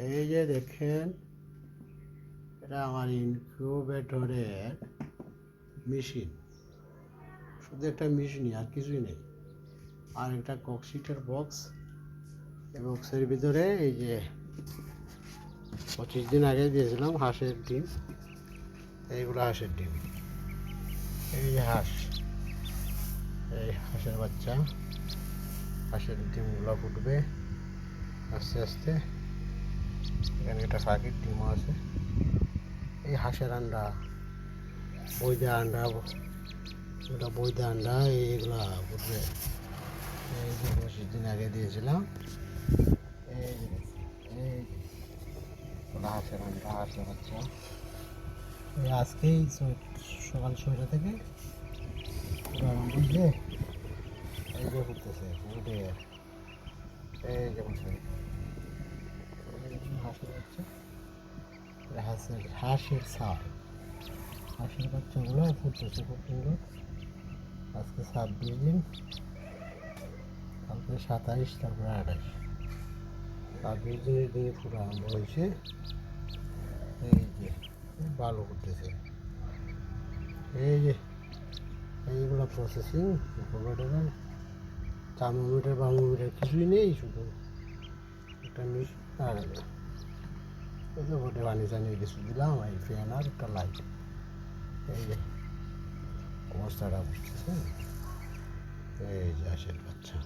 এই যে দেখেন, এটা আমার ইনকিউবেটরের মেশিন। শুধু একটা মেশিনই, আর কিছুই নেই। আর একটা ককশিটের বক্স। এই বক্সের ভিতরে এই যে 25 দিন আগে দিয়েছিলাম হাঁসের ডিম। এইগুলো হাঁসের ডিম। এই যে হাঁস, এই হাঁসের বাচ্চা। হাঁসের ডিমগুলো ফুটবে আস্তে আস্তে। এখানে একটা ফাঁকির ডিমও আছে। এই হাঁসের আন্ডা, বৈদা আন্ডা, ওটা বৈদা আন্ডা, এইগুলা ফুটবে। এই যে 25 দিন আগে দিয়েছিলাম। এই এই ওটা হাঁসের আন্ডা, হাঁসের বাচ্চা। এই আজকেই সকাল 6টা থেকে গরম বুঝলে এই যে ফুটতেছে উঠে। এই যে ফুটছে হাঁসের বাচ্চা, হাঁসের ছাল। হাঁসের বাচ্চাগুলো ফুটতেছে খুব সুন্দর। আজকে 26 দিন, কালকে 27, তারপরে 28। 26 দিনের দিনে ফুটা আরম্ভ হয়েছে। এই যে ভালো করতেছে। এই যে এইগুলো প্রসেসিং ইনকিউবেটরের থার্মোমিটার বার্মোমিটার কিছুই নেই, শুধু একটা মেশিন আর এই যে ভোটে পানি টানি কিছু দিলাম, এই ফ্যান আর একটা লাইট। এই যে অবস্থাটা বুঝতেছে। এই যে হাঁসের বাচ্চা।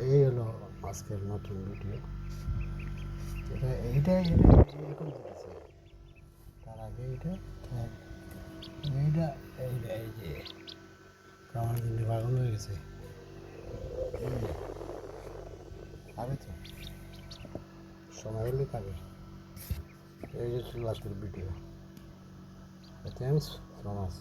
এই হলো আজকের নতুন ভিডিও। এইটা এরকম দিতেছে। তার আগে এইটা এইটা এইটা এই যে খাওয়ার জন্য পাগল হয়ে গেছে। খাবে তো, সময় হলে খাবে। এই যে ছিল আজকের ভিডিও। Thanks so much.